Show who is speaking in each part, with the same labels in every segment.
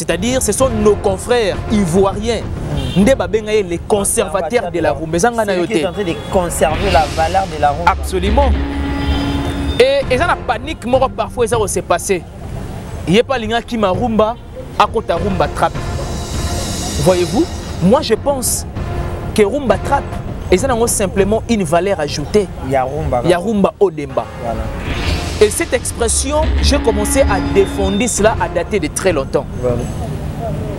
Speaker 1: C'est-à-dire, ce sont nos confrères ivoiriens, les conservateurs de la rumba.
Speaker 2: C'est qui est en train de conserver la valeur de la rumba.
Speaker 1: Absolument. Et ça la panique, moi parfois ça s'est passé. Il n'y a pas l'ingénieur qui m'a rumba à côté rumba trap. Voyez-vous, moi je pense que rumba trap et ça n'a simplement une valeur ajoutée. Il y a rumba odemba. Voilà. Et cette expression, j'ai commencé à défendre cela à dater de très longtemps. Voilà.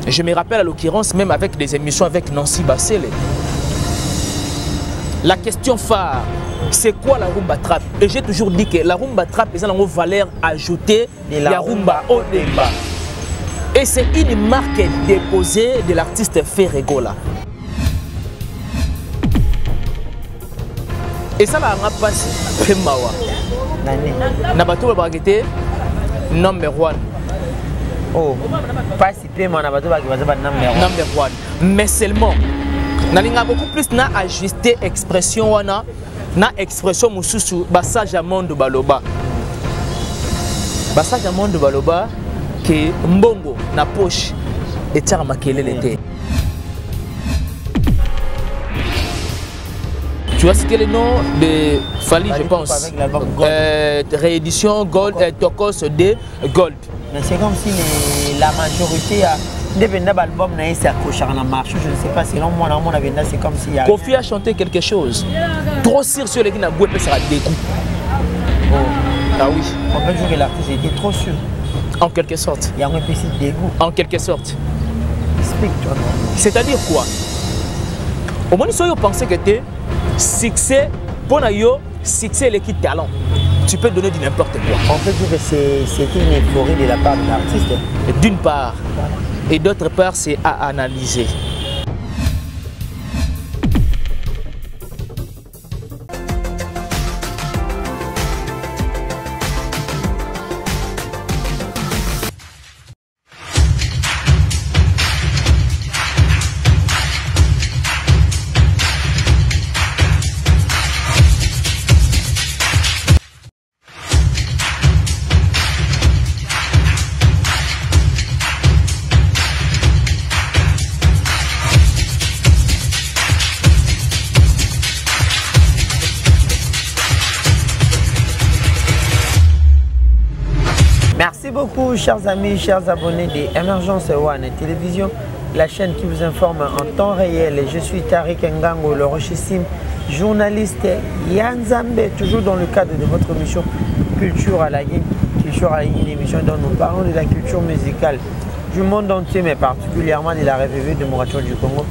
Speaker 1: Je me rappelle à l'occurrence même avec des émissions avec Nancy Bassele. La question phare, c'est quoi la rumba trap? Et j'ai toujours dit que la rumba trap est une valeur ajoutée de la rumba odemba. Et c'est une marque déposée de l'artiste Ferregola. Et ça va passer Femawa. Nabato Bagete, number one.
Speaker 2: Oh, pas si peu, Nabato Bagete,
Speaker 1: number one. Mais seulement, Nalinga beaucoup plus n'a ajusté expression wana, na expression mususu, Bassage Amondo Baloba. Bassage Amondo Baloba, que Mbongo na poche et Tcharamakele l'été. Tu vois ce que le nom de Fali, je pense. Réédition Gold, Tokos de Gold.
Speaker 2: Mais c'est comme si la majorité a des albums qui accroché à la marche. Je ne sais pas, selon moi, c'est comme si.
Speaker 1: Kofi a chanté quelque chose. Trop sûr sur les qui n'a pas sera dégoût. Ah oui.
Speaker 2: On peut dire que l'artiste était trop sûr.
Speaker 1: En quelque sorte.
Speaker 2: Il y a un petit dégoût.
Speaker 1: En quelque sorte.
Speaker 2: Explique-toi.
Speaker 1: C'est-à-dire quoi? Au moins, si vous pensez que tu succès, pour yo, succès et qui talent. Tu peux donner du n'importe quoi.
Speaker 2: On peut dire que c'est une euphorie de la part de l'artiste.
Speaker 1: D'une part. Et d'autre part, c'est à analyser.
Speaker 2: Merci beaucoup, chers amis, chers abonnés de Emergence One Télévision, la chaîne qui vous informe en temps réel. Je suis Tariq Ngango, le richissime journaliste Yanzambe, toujours dans le cadre de votre émission Culture à la Guine. Culture à la Guine, une émission dont nous parlons de la culture musicale du monde entier, mais particulièrement de la revue de Mouracho du Congo.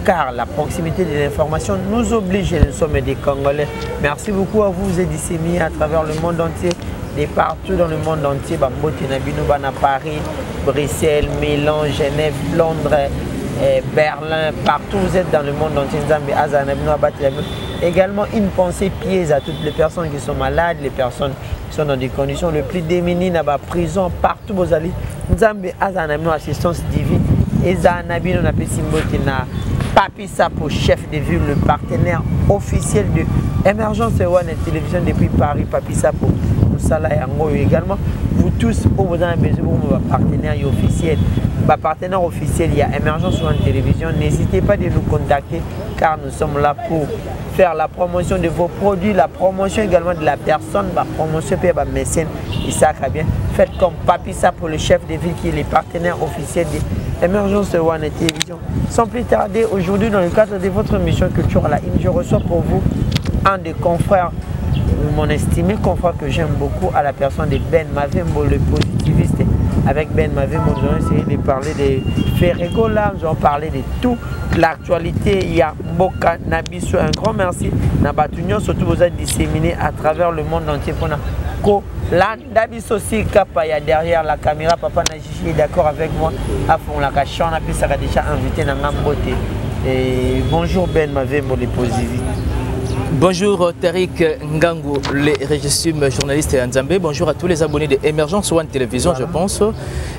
Speaker 2: Car la proximité de l'information nous oblige, et nous sommes des Congolais. Merci beaucoup à vous, vous êtes disséminés à travers le monde entier. Et partout dans le monde entier, Paris, Bruxelles, Milan, Genève, Londres, Berlin, partout vous êtes dans le monde entier. Également une pensée piège à toutes les personnes qui sont malades, les personnes qui sont dans des conditions le plus démunies, dans la prison, partout vous allez. Nous avons assistance divine et nous avons Papi Sapo, chef de ville, le partenaire officiel de Emergence One Télévision depuis Paris, Papi Sapo. Également, vous tous, vous avez besoin de vos partenaires officiels. Partenaire officiel, il y a Emergence One Télévision. N'hésitez pas de nous contacter car nous sommes là pour faire la promotion de vos produits, la promotion également de la personne, la promotion de mécène. Et ça va bien. Faites comme Papi Sapo, le chef de ville qui est le partenaire officiel de Emergence One Télévision. Sans plus tarder, aujourd'hui, dans le cadre de votre mission Culture à la Guine, je reçois pour vous un des confrères, mon estimé confrère que j'aime beaucoup, à la personne de Ben Mavembo, le positiviste. Avec Ben Mavembo, nous allons essayer de parler de Ferregola, nous allons parler de toute l'actualité. Il y a Mboka Nabiso, un grand merci. Nabatunion, surtout vous êtes disséminés à travers le monde entier. Pour Nabiso aussi, Kapaya derrière la caméra, Papa Najichi est d'accord avec moi. À fond la cache, on a pu déjà invité dans Nambote. Et bonjour Ben Mavembo, le positiviste.
Speaker 1: Bonjour Tariq Ngango, le régisseur journaliste et Nzambé. Bonjour à tous les abonnés de Émergence One Télévision, voilà. Je pense.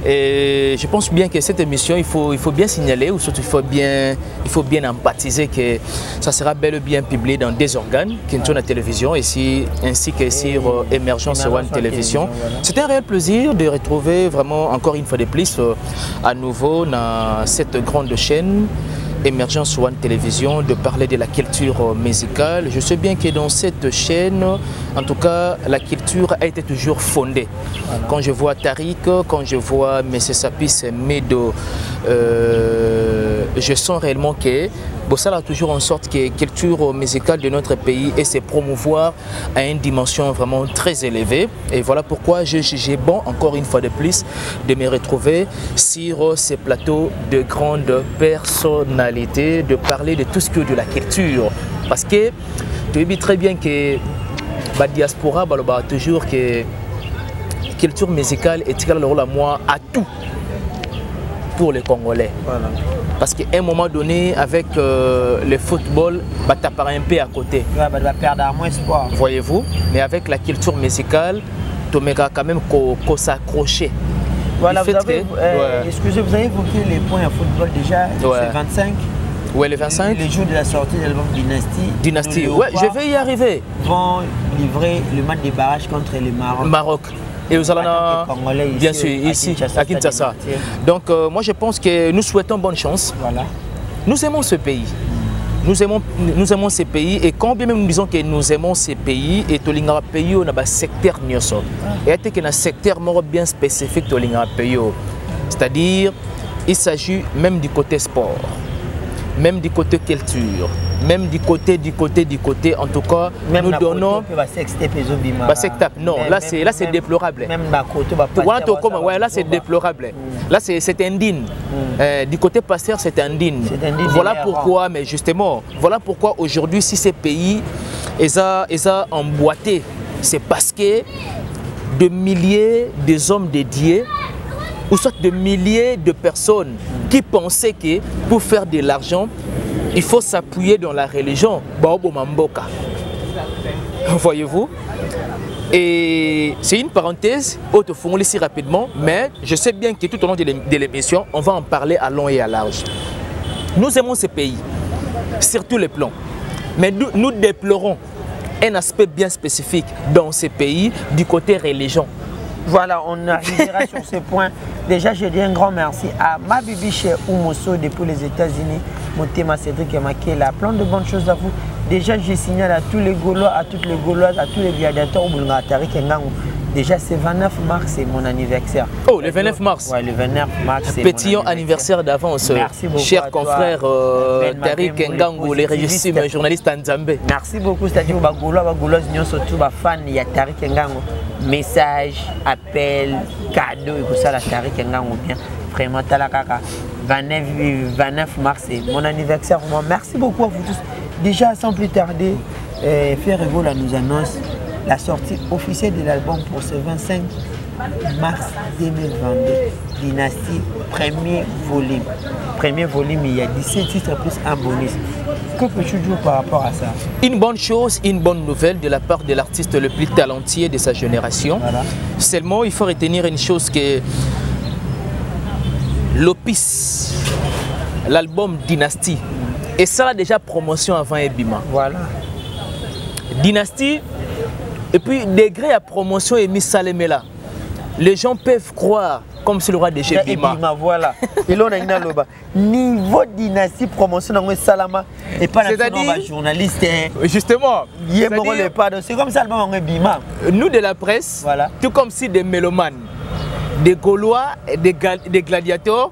Speaker 1: Et je pense bien que cette émission, il faut bien signaler, ou surtout il faut bien empathiser que ça sera bel et bien publié dans des organes qui sont à la télévision, ici, ainsi que sur Émergence One Télévision. Voilà. C'est un réel plaisir de retrouver vraiment encore une fois de plus à nouveau dans cette grande chaîne Émergence One Télévision, de parler de la culture musicale. Je sais bien que dans cette chaîne, en tout cas, la culture a été toujours fondée. Voilà. Quand je vois Tariq, quand je vois M. Sapis Medo, je sens réellement que ça a toujours en sorte que la culture musicale de notre pays et se promouvoir à une dimension vraiment très élevée. Et voilà pourquoi j'ai bon, encore une fois de plus, de me retrouver sur ces plateaux de grandes personnalités, de parler de tout ce que de la culture. Parce que tu sais très bien que la diaspora a toujours que la culture musicale est le rôle à moi à tout pour les Congolais. Voilà. Parce qu'à un moment donné, avec le football, tu apparais un peu à côté.
Speaker 2: Tu vas perdre à moins espoir.
Speaker 1: Voyez-vous, mais avec la culture musicale, tu vas quand même s'accrocher.
Speaker 2: Voilà, excusez, vous avez évoqué les points à football déjà, c'est 25.
Speaker 1: Oui, le 25.
Speaker 2: Les jours de la sortie de l'album
Speaker 1: Dynasty. Oui, je vais y arriver.
Speaker 2: Vont livrer le match des barrages contre le Maroc.
Speaker 1: Maroc. Et vous allez bien sûr ici à Kinshasa. Donc moi je pense que nous souhaitons bonne chance. Voilà. Nous aimons ce pays. Nous aimons ce pays et quand bien même nous disons que nous aimons ce pays et tout le pays on a un secteur nioso. Et il y a un secteur bien spécifique tout le pays. C'est-à-dire il s'agit même du côté sport, même du côté culture, même du côté, en tout cas, même nous donnons. Non, là c'est déplorable.
Speaker 2: Même la côté,
Speaker 1: ouais, là c'est déplorable. Là c'est indigne. Du côté pasteur, c'est indigne. Voilà pourquoi, mais justement, voilà pourquoi aujourd'hui, si ces pays ont emboîté, c'est parce que de milliers de hommes dédiés, ou soit de milliers de personnes qui pensaient que pour faire de l'argent, il faut s'appuyer dans la religion. Voyez-vous? Et c'est une parenthèse, auto-formulée si rapidement, mais je sais bien que tout au long de l'émission, on va en parler à long et à large. Nous aimons ce pays, sur tous les plans, mais nous déplorons un aspect bien spécifique dans ce pays du côté religion.
Speaker 2: Voilà, on arrivera sur ce point. Déjà, je dis un grand merci à ma bibi chez Oumosso depuis les États-Unis, Motema Cédric et Makela. Plein de bonnes choses à vous. Déjà, je signale à tous les Gaulois, à toutes les Gauloises, à tous les gladiateurs au Boulga Tariq Ngango. Déjà, c'est 29 mars, c'est mon anniversaire.
Speaker 1: Oh, le 29 mars.
Speaker 2: Oui, le 29 mars, c'est
Speaker 1: petit anniversaire d'avance. Merci beaucoup. Cher confrère Tariq Ngango, le régisseur journaliste Nzambé.
Speaker 2: Merci beaucoup. C'est-à-dire que les Gaulois, les Gaulaises, surtout les fans, il y a Tariq Ngango. Message, appel, cadeau, et tout ça, la Tariq Ngango bien. Vraiment, Talakaka. 29 mars, c'est mon anniversaire. Merci beaucoup à vous tous. Déjà, sans plus tarder, Ferrego nous annonce la sortie officielle de l'album pour ce 25 mars 2022. Dynasty, premier volume. Premier volume, il y a 17 titres plus un bonus. Que peux-tu dire par rapport à ça?
Speaker 1: Une bonne chose, une bonne nouvelle de la part de l'artiste le plus talentueux de sa génération. Voilà. Seulement, il faut retenir une chose que l'Opus, l'album Dynasty, et ça a déjà promotion avant Ebima.
Speaker 2: Voilà.
Speaker 1: Dynasty, et puis degré à promotion et mis Salemela. Les gens peuvent croire comme si le roi de chez Ebima.
Speaker 2: Voilà. Et là on a une niveau Dynasty promotion dans Salama et pas la journaliste.
Speaker 1: Justement.
Speaker 2: C'est comme ça l'album en Ebima.
Speaker 1: Nous de la presse, voilà. Tout comme si des mélomanes, des Gaulois, des gladiateurs,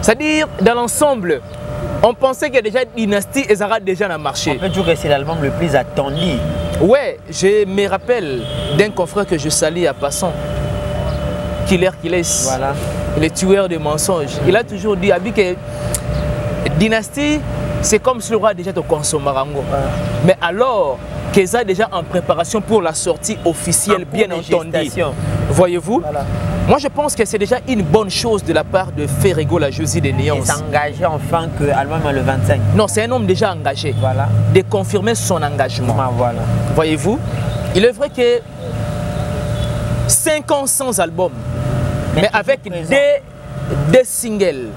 Speaker 1: c'est-à-dire dans l'ensemble. On pensait que déjà Dynasty et Zara déjà dans le marché.
Speaker 2: On peut dire que c'est l'album le plus attendu.
Speaker 1: Ouais, je me rappelle d'un confrère que je salue à passant, Killer voilà. Le tueur de mensonges. Il a toujours dit que Dynasty, c'est comme si le roi déjà te consomme. Mais alors qu'ils a déjà en préparation pour la sortie officielle, bien entendu. Voyez-vous, voilà. Moi, je pense que c'est déjà une bonne chose de la part de Ferrego, la Josie des Néons.
Speaker 2: Il s'est engagé enfin que album le 25.
Speaker 1: Non, c'est un homme déjà engagé.
Speaker 2: Voilà.
Speaker 1: De confirmer son engagement.
Speaker 2: Ah, voilà.
Speaker 1: Voyez-vous, il est vrai que 5 ans sans album, mais avec des singles.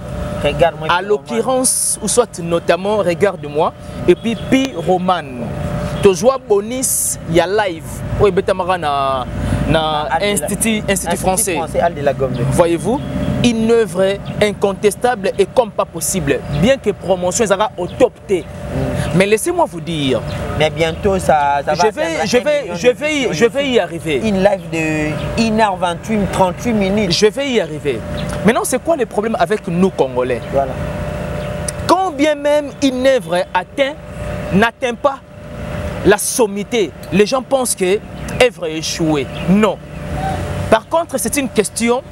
Speaker 2: Regarde-moi.
Speaker 1: À l'occurrence, ou soit notamment Regarde-moi, et puis Pi Roman. Tozwa Bonis, il y a live. Oui, Betamara na Institut français. Voyez-vous, une œuvre incontestable et comme pas possible. Bien que promotion sera au top T. Mais laissez-moi vous dire.
Speaker 2: Mais bientôt ça va.
Speaker 1: Je vais y arriver.
Speaker 2: Une live de 1h28, 38 minutes.
Speaker 1: Je vais y arriver. Maintenant, c'est quoi le problème avec nous Congolais?
Speaker 2: Voilà.
Speaker 1: Quand bien même une œuvre n'atteint pas la sommité, les gens pensent que l'œuvre est échouée. Non. Par contre, c'est une question,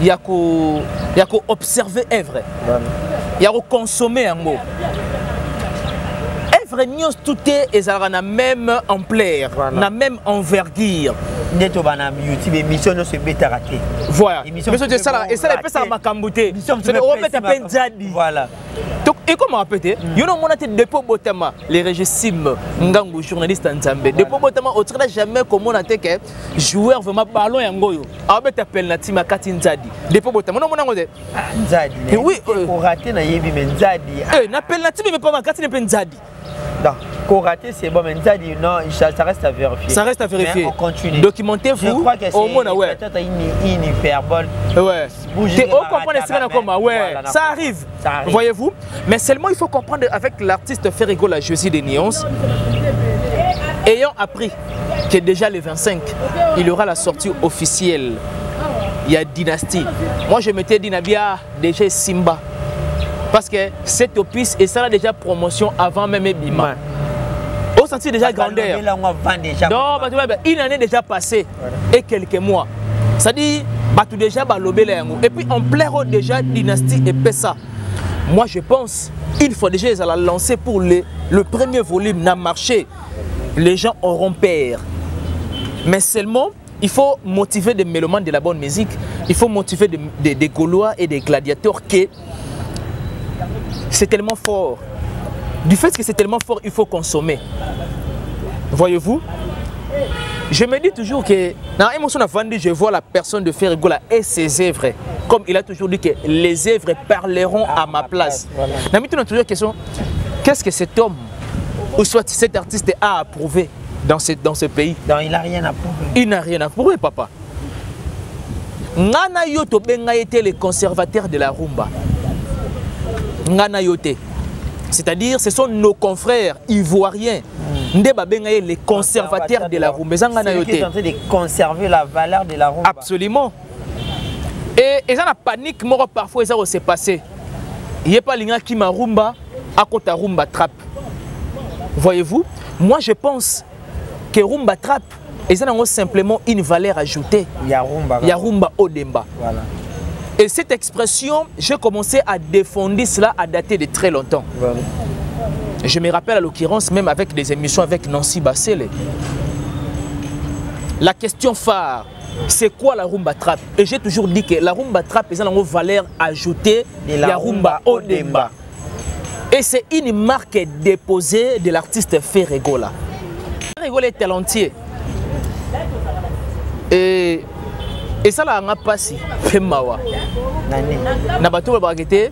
Speaker 1: il y a qu'à observer l'œuvre. Il y a qu'à consommer un mot. L'œuvre, tout est dans la même ampleur, la même envergure.
Speaker 2: YouTube émission ne se bête raté.
Speaker 1: Voilà. Et ça n'est pas ma cambouté. Voilà. Donc, et comment répéter? Il y a un dépôt botama, les régimes ngangu journaliste en Zambie. Dépôt botama, on ne jamais comment on a été que joueur vraiment ballon et ngoyo. Abe t'appelle la team à Katin Zadi. Dépôt botama, non mon anglais.
Speaker 2: Zadi. Oui. Pour rater na yebi men Zadi.
Speaker 1: N'appelle la team mais pas ma Katin pen Zadi.
Speaker 2: Pour rater, c'est bon, mais non, ça reste à vérifier.
Speaker 1: Ça reste à vérifier.
Speaker 2: Mais on continue.
Speaker 1: Documentez-vous.
Speaker 2: Je crois que c'est peut-être une hyperbole.
Speaker 1: Ouais. On comprend comment. Ouais. Ça arrive. Voyez-vous. Mais seulement il faut comprendre avec l'artiste Ferrego, la Josie des Néons, ayant appris que déjà le 25, il y aura la sortie officielle. Il y a Dynastie. Moi, je m'étais dit, Nabia, déjà Simba. Parce que cette opus et ça a déjà promotion avant même Bima. On sentit déjà grandeur. Non, une année déjà passée et quelques mois. Ça dit, tout déjà et puis on plaire déjà Dynastie et Pessa. Moi je pense il faut déjà la lancer pour le premier volume n'a marché. Les gens auront peur. Mais seulement il faut motiver des mélomanes de la bonne musique. Il faut motiver des Gaulois et des gladiateurs qui c'est tellement fort. Du fait que c'est tellement fort, il faut consommer. Voyez-vous? Je me dis toujours que dans l'émotion de Vandi, je vois la personne de Ferrego et ses œuvres. Comme il a toujours dit que les œuvres parleront à ma place. Voilà. On a toujours la question, qu'est-ce que cet homme, ou soit cet artiste a approuvé dans ce pays?
Speaker 2: Non, il n'a rien approuvé.
Speaker 1: Il n'a rien approuvé, papa. Ngana Yoto Benga était le conservateur de la rumba. Ngana Yote. C'est-à-dire, ce sont nos confrères ivoiriens. Ndeba Benga est les conservateurs de la rumba.
Speaker 2: C'est eux qui sont en train de conserver la valeur de la rumba.
Speaker 1: Absolument. Et ça la panique, moi parfois ça s'est passé. Il n'y a pas l'ingénieur qui m'a rumba à côté rumba trap. Voyez-vous? Moi je pense que rumba trap et ça n'a simplement une valeur ajoutée.
Speaker 2: Il y a
Speaker 1: rumba Odemba. Voilà. Et cette expression, j'ai commencé à défendre cela à dater de très longtemps. Voilà. Je me rappelle à l'occurrence même avec des émissions avec Nancy Bassele. La question phare, c'est quoi la rumba trap? Et j'ai toujours dit que la rumba trap est une valeur ajoutée de la rumba Odemba. Et c'est une marque déposée de l'artiste Ferrego. Ferrego est talentueux. Et ça là, on a passé. Femawa. Nabato Bagete,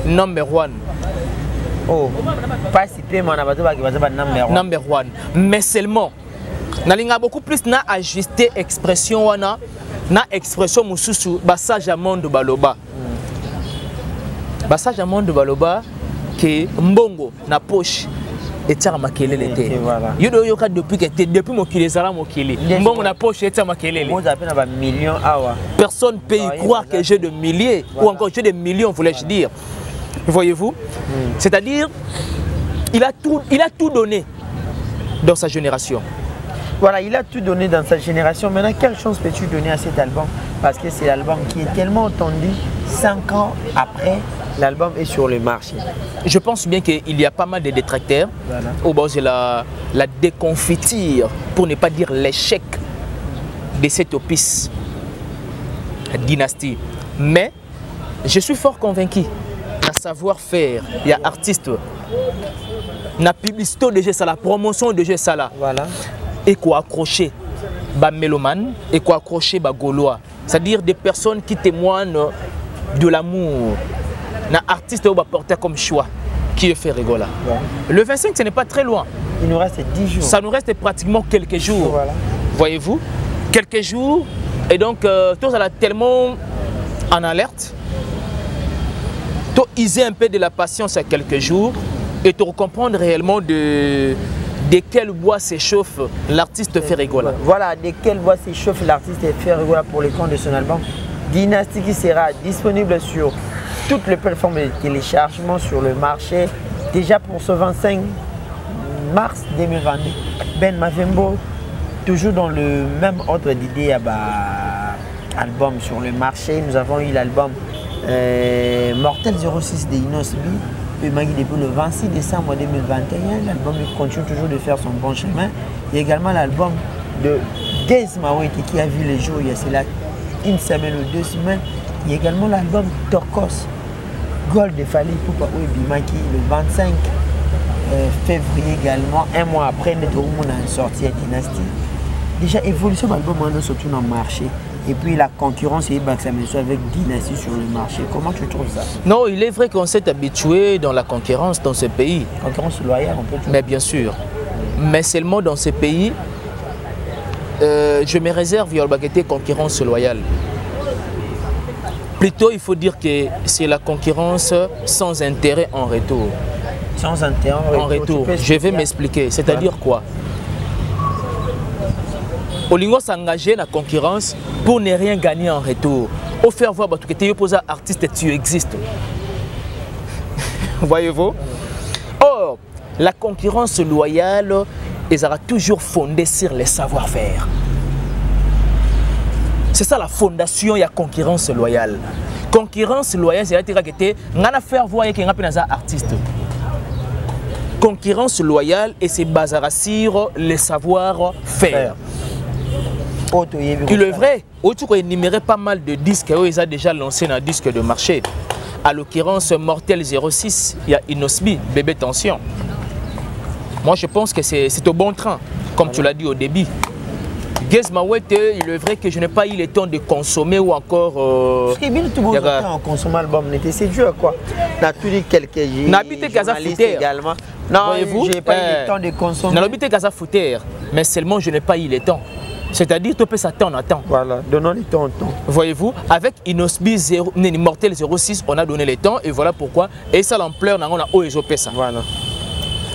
Speaker 1: number one.
Speaker 2: Oh, participer mon Nabato
Speaker 1: number one. Mais seulement, nalinga beaucoup plus na ajusté expression wana, na expression mususu basage à monde baloba. Basage à monde baloba que mbongo na poche. Et tiens makelele te. Yodo yoka depuis mokili zala mokili. Mbongo na poche et tiens makelele.
Speaker 2: Moi j'appelle à millions awa.
Speaker 1: Personne peut y croire que j'ai des milliers ou encore j'ai des millions, voulais-je dire. Voyez-vous? C'est-à-dire il a tout donné dans sa génération.
Speaker 2: Voilà, il a tout donné dans sa génération. Maintenant, quelle chance peux-tu donner à cet album? Parce que c'est l'album qui est tellement entendu 5 ans après. L'album est sur le marché.
Speaker 1: Je pense bien qu'il y a pas mal de détracteurs au bord de la déconfiture, pour ne pas dire l'échec de cette opus. dynastie. Mais je suis fort convaincu. Na savoir-faire, il y a artiste. Na publicité de ça, la promotion de ça là.
Speaker 2: Voilà.
Speaker 1: Et quoi accrocher ba mélomane et quoi accrocher ba gaulois. C'est-à-dire des personnes qui témoignent de l'amour. Na artiste va porter comme choix qui est fait rigoler. Ouais. Le 25, ce n'est pas très loin.
Speaker 2: Il nous reste 10 jours.
Speaker 1: Ça nous reste pratiquement quelques jours.
Speaker 2: Voilà.
Speaker 1: Voyez-vous? Quelques jours. Et donc, tout ça là tellement en alerte. Tout iser un peu de la patience à quelques jours et te comprendre réellement de quel bois s'échauffe l'artiste fait rigoler.
Speaker 2: Voilà, de quel bois s'échauffe l'artiste fait rigoler pour le compte de son album Dynastie qui sera disponible sur toutes les plateformes de téléchargement sur le marché déjà pour ce 25 mars 2022. Ben Mavembo, toujours dans le même ordre d'idée, album sur le marché. Nous avons eu l'album Mortel 06 de Inosbi, depuis le 26 décembre 2021. L'album continue toujours de faire son bon chemin. Il y a également l'album de Gez Mawete qui a vu les jours il y a cela une semaine ou 2 semaines. Il y a également l'album Torkos Gold de Fali Poupa Bimaki le 25 février également. Un mois après, nous avons sorti à Dynastie. Déjà, évolution de l'album, on a surtout dans le marché. Et puis la concurrence est avec Dynastie sur le marché. Comment tu trouves ça?
Speaker 1: Non, il est vrai qu'on s'est habitué dans la concurrence dans ce pays.
Speaker 2: Concurrence loyale, on peut dire.
Speaker 1: Mais bien sûr. Mais seulement dans ce pays, je me réserve la concurrence loyale. Plutôt, il faut dire que c'est la concurrence sans intérêt en retour.
Speaker 2: Sans intérêt en retour.
Speaker 1: Je vais m'expliquer. C'est-à-dire quoi? Olingo s'engager dans la concurrence pour ne rien gagner en retour. Au faire voir que tu es opposé à artiste, tu existes. Voyez-vous? Or, la concurrence loyale, elle sera toujours fondée sur les savoir-faire. C'est ça la fondation de la concurrence loyale. Concurrence loyale, c'est-à-dire que tu as faire voir qu'il y a un artiste. Concurrence loyale, et c'est basé sur les savoir-faire. Il est vrai, tu as énuméré pas mal de disques où ils ont déjà lancé un disque de marché. À l'occurrence, Mortel 06, il y a Inosbi, Bébé Tension. Moi, je pense que c'est au bon train, comme tu l'as dit au début. Gez Mawete, il est vrai que je n'ai pas eu le temps de consommer ou encore.
Speaker 2: Parce que bien tout le temps, on consomme l'album, c'est dur quoi. On a tous les quelques journalistes également. Non, je n'ai pas eu le temps de consommer.
Speaker 1: On a habité Gaza Fouter, mais seulement je n'ai pas eu le temps. C'est-à-dire, tu peux s'attendre à temps.
Speaker 2: Voilà, donnons le temps au temps.
Speaker 1: Voyez-vous, avec Inosbi Mortel 06, on a donné le temps et voilà pourquoi. Et ça, l'ampleur, on a OEJP ça.
Speaker 2: Voilà.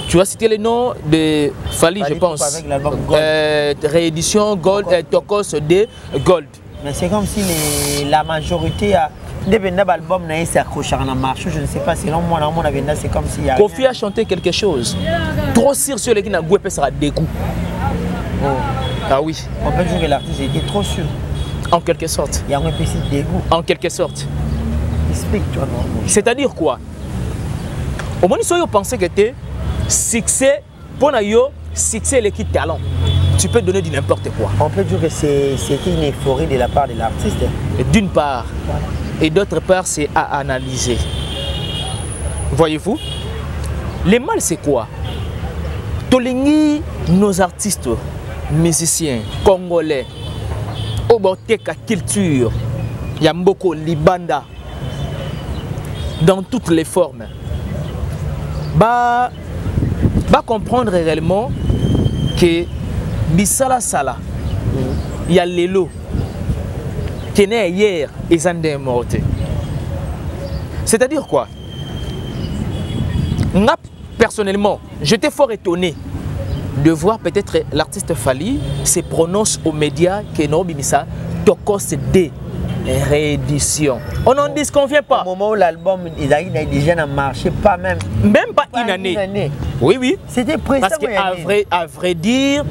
Speaker 1: Tu as cité le nom de Fali, je pense.
Speaker 2: Avec l'album Gold.
Speaker 1: Réédition Gold, Tokos de Gold.
Speaker 2: Mais c'est comme si la majorité a. Des albums s'est accroché à la marche. Je ne sais pas, selon moi, c'est comme s'il y a.
Speaker 1: Kofi a chanté quelque chose. Trop sur les qui n'a pas sera dégoût.
Speaker 2: Oh.
Speaker 1: Ah oui.
Speaker 2: On peut dire que l'artiste était trop sûr.
Speaker 1: En quelque sorte.
Speaker 2: Il y a un petit dégoût.
Speaker 1: En quelque sorte.
Speaker 2: Explique-toi.
Speaker 1: C'est-à-dire quoi? Au moins, ils pensaient que tu succès, pour succès, l'équipe talent. Tu peux donner du n'importe quoi.
Speaker 2: On peut dire que c'était une euphorie de la part de l'artiste.
Speaker 1: D'une part. Voilà. Et d'autre part, c'est à analyser. Voyez-vous? Le mal, c'est quoi? Tolingi, nos artistes, musiciens, congolais, Oboteka culture, Yamboko, Libanda, dans toutes les formes. Bah comprendre réellement que Bissala Sala, il y a l'élo, qui est né hier, et Zandé est mort. C'est-à-dire quoi? Moi, personnellement, j'étais fort étonné de voir peut-être l'artiste Fali se prononce aux médias que non binissa Tokos D réédition. On n'en disconvient pas.
Speaker 2: Au moment où l'album a déjà marché, pas même
Speaker 1: pas une année. Oui, oui.
Speaker 2: C'était précis.
Speaker 1: Parce qu'à vrai dire,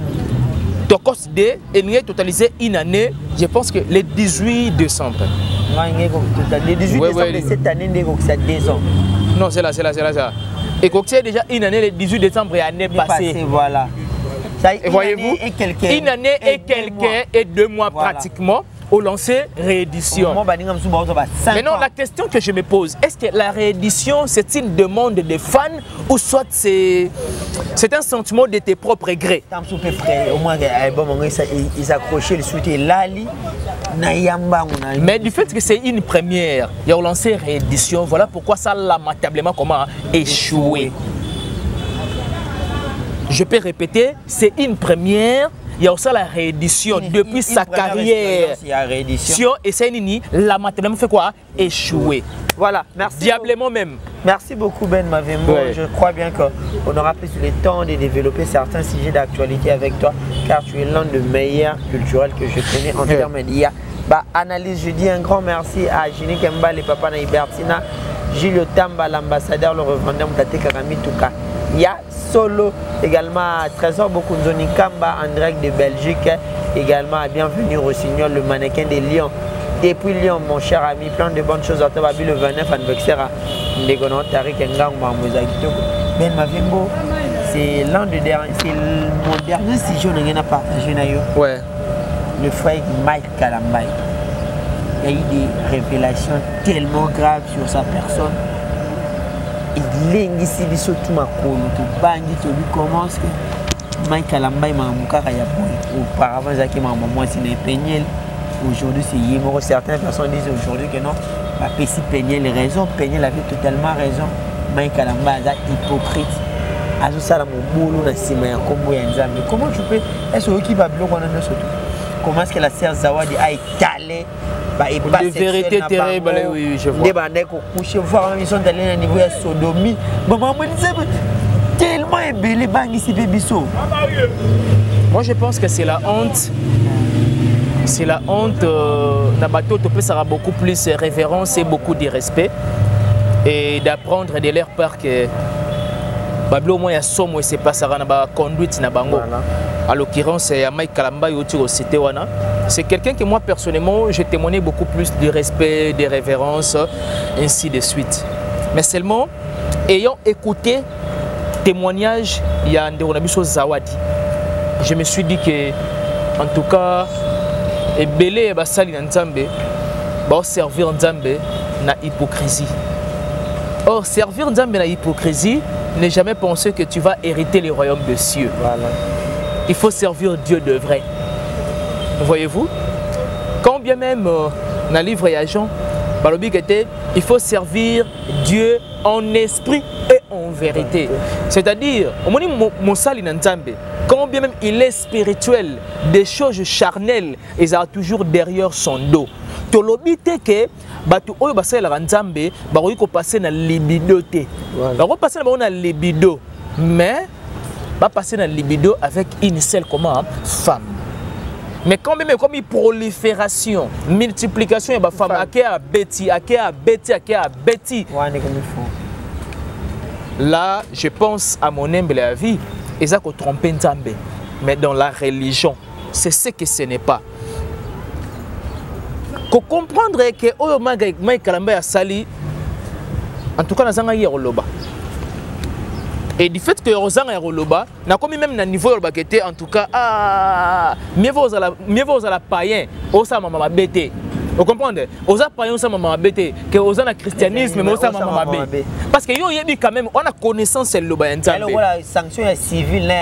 Speaker 1: Tokos D est totalisé une année, je pense que le 18 décembre.
Speaker 2: Le 18 décembre de cette année, c'est 2 ans.
Speaker 1: Non, c'est là. Et que c'est déjà une année, le 18 décembre et l'année passée.
Speaker 2: Voilà.
Speaker 1: Voyez-vous, une année et quelques et 2 mois voilà. Pratiquement. au lancer réédition. Maintenant, la question que je me pose, est-ce que la réédition, c'est une demande des fans ou soit c'est un sentiment de tes propres grés? Mais du fait que c'est une première, il y a lancé réédition, voilà pourquoi ça lamentablement comment échoué. Je peux répéter, c'est une première. Il y a aussi la réédition depuis sa carrière. Et c'est une lamentablement fait quoi? Échoué.
Speaker 2: Voilà, merci.
Speaker 1: Diablement même.
Speaker 2: Merci beaucoup Ben Mavembo. Ouais. Je crois bien qu'on aura plus le temps de développer certains sujets d'actualité avec toi, car tu es l'un des meilleurs culturels que je connais en termes médias. Bah, analyse, je dis un grand merci à Ginny Kemba, les papas Naïbertina, Gilles Tamba, l'ambassadeur, le revendeur Mtate Karami Touka. Il y a Solo, également Trésor Bokunzoni Kamba, en direct de Belgique, également bienvenue au Rossignol, le mannequin de Lyon. Depuis Lyon, mon cher ami, plein de bonnes choses à toi, le 29 anniversaire à Ndegono Tarik Ngang Marmouzakito. Ben Mavembo, c'est l'un des derniers, c'est mon dernier séjour que j'ai partagé.
Speaker 1: Ouais.
Speaker 2: Le frère Mike Kalambay. Il y a eu des révélations tellement graves sur sa personne. Il ici surtout ma colo, tu bangi, tu lui commences que Mike Kalambay m'a mouka ya auparavant Zaki m'a moi c'est les Péniel. Aujourd'hui c'est Yémoro. Certaines personnes disent aujourd'hui que non, ma Pessi Péniel raison, Péniel avait totalement raison. Mike Kalambay est hypocrite. Azo sala mon boulot na sima ya kombo ya Nzambe. Comment tu peux est-ce que qui va bloquer on a surtout? Comment est-ce que la sœur Zawadi a étalé
Speaker 1: des vérités terribles, oui, je vois.
Speaker 2: Des bandits qui couchent, voir ils sont allés à niveau de sodomie. Maman me disait tellement ébélé bang ici bébisso.
Speaker 1: Moi je pense que c'est la honte. C'est la honte. Nabato Topé sera beaucoup plus révérence et beaucoup de respect. Et d'apprendre de leur part que Bablo au moins il y a somme où c'est pas ça na conduite na bango. À l'occurrence, il y a Mike Kalambay au cité wana. C'est quelqu'un que moi personnellement j'ai témoigné beaucoup plus de respect, de révérence, ainsi de suite. Mais seulement ayant écouté témoignage, il y a Nderonabiso Zawadi. Je me suis dit que en tout cas, Ebele Basali Nzambe va servir Nzambe na hypocrisie. Or servir Nzambe na hypocrisie, ne jamais penser que tu vas hériter les royaumes des cieux. Voilà. Il faut servir Dieu de vrai. Voyez-vous? Quand bien même dans le livre et Jean, il faut servir Dieu en esprit et en vérité. C'est-à-dire, quand bien même il est spirituel, des choses charnelles, il a toujours derrière son dos. Tu l'obité que batu oyo basala la Nzambe ba ko passer na libido te. Ba ko passer na libido, mais va passer dans la libido avec une seule femme. Mais quand même comme une prolifération, multiplication et femme à Betty. Là, je pense à mon humble avis, ils ont trompé Nzambe. Mais dans la religion, c'est ce que ce n'est pas. Qu'on comprendre que Oyo Mike Kalambay a sali, en tout cas dans un Yeroloba. Et du fait que Rosan et Roloba, n'a comme même un niveau qui était en tout cas mieux vaut à la païen, au sa maman bête. Vous comprenez? Aux païens, au sa maman bête, que aux a christianisme, mais au sa maman bête. Parce que yo yebi quand même, on a connaissance de l'Oba Nzambe.
Speaker 2: Alors voilà, sanction civile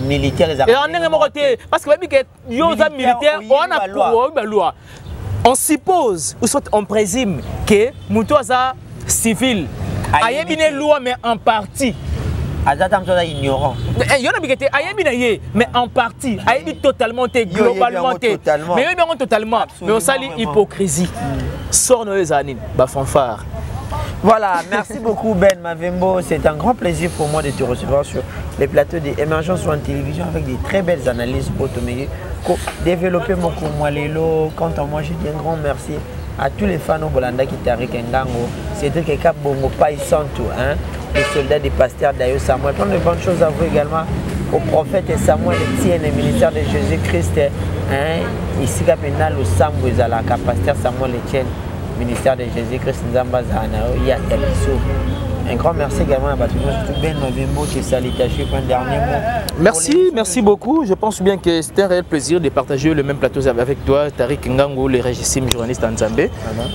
Speaker 2: militaire les
Speaker 1: armes. Et on est morté parce que que yo a militaire, on a pour loi. On suppose ou soit on présume que mutoza civil a yebi une loi mais en partie.
Speaker 2: Ignorant.
Speaker 1: Mais en partie, totalement, globalement, mais totalement. Mais on s'allie hypocrisie. Sors nos années, fanfare.
Speaker 2: Voilà, merci beaucoup Ben Mavembo. C'est un grand plaisir pour moi de te recevoir sur les plateaux d'Émergence sur une télévision avec des très belles analyses pour te développer mon Koumoalelo. Quant à moi, je dis un grand merci à tous les fans au Bolanda qui t'arrivent Ngango. C'était quelqu'un bongo pas ils sont tout, hein. Les soldats des pasteurs d'Ayo Samuel. Plein de bonnes choses à vous également au prophète Samuel Etienne, le ministère de Jésus-Christ. Hein? Ici, Capénal, au Samuel, la pasteur Samuel Etienne, ministère de Jésus-Christ, Nzamba Zana, il y a Un grand merci également à Batouma, surtout Ben Mavembo qui est salutaché pour un dernier mot.
Speaker 1: Merci beaucoup. Je pense bien que c'était un réel plaisir de partager le même plateau avec toi, Tariq Ngango, le régissime journaliste en Zambé.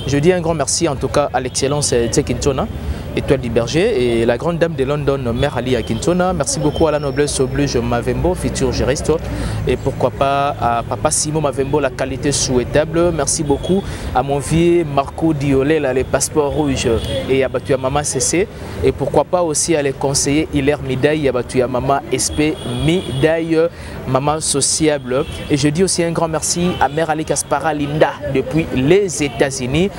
Speaker 1: Je dis un grand merci en tout cas à l'excellence Tsekintona, Étoile du Berger, et la grande dame de London, Mère Ali Akintona. Merci beaucoup à la noblesse oblige Mavembo, futur juriste, et pourquoi pas à Papa Simon Mavembo, la qualité souhaitable. Merci beaucoup à mon vieux Marco Diolé, les passeports rouges, et à Batuya Mama CC, et pourquoi pas aussi à les conseillers Hilaire Midaille, à Batuya Mama SP Midaille, Maman sociable. Et je dis aussi un grand merci à Mère Ali Kaspara Linda depuis les États-Unis,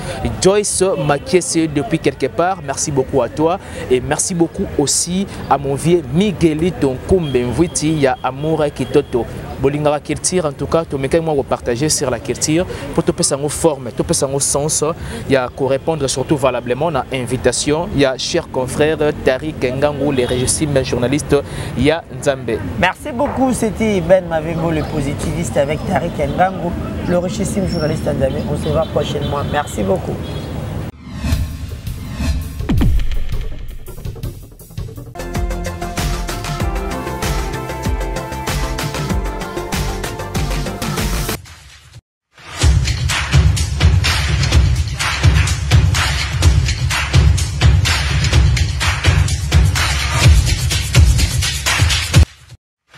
Speaker 1: Joyce Makiese depuis quelque part. Merci beaucoup à toi, et merci beaucoup aussi à mon vieux Miguelito Nkumbe-Mvwiti, il y a Amour Kitoto. Bolingara culture, en tout cas, tu me partager sur la culture pour te passer en forme, te passer en sens. Il y a qu'à répondre surtout valablement à l'invitation. Il y a cher confrère Tariq Ngango, le régissime journaliste, il y a Nzambe.
Speaker 2: Merci beaucoup, c'était Ben Mavembo, le positiviste, avec Tariq Ngango, le régissime journaliste Nzambe. On se voit prochainement. Merci beaucoup.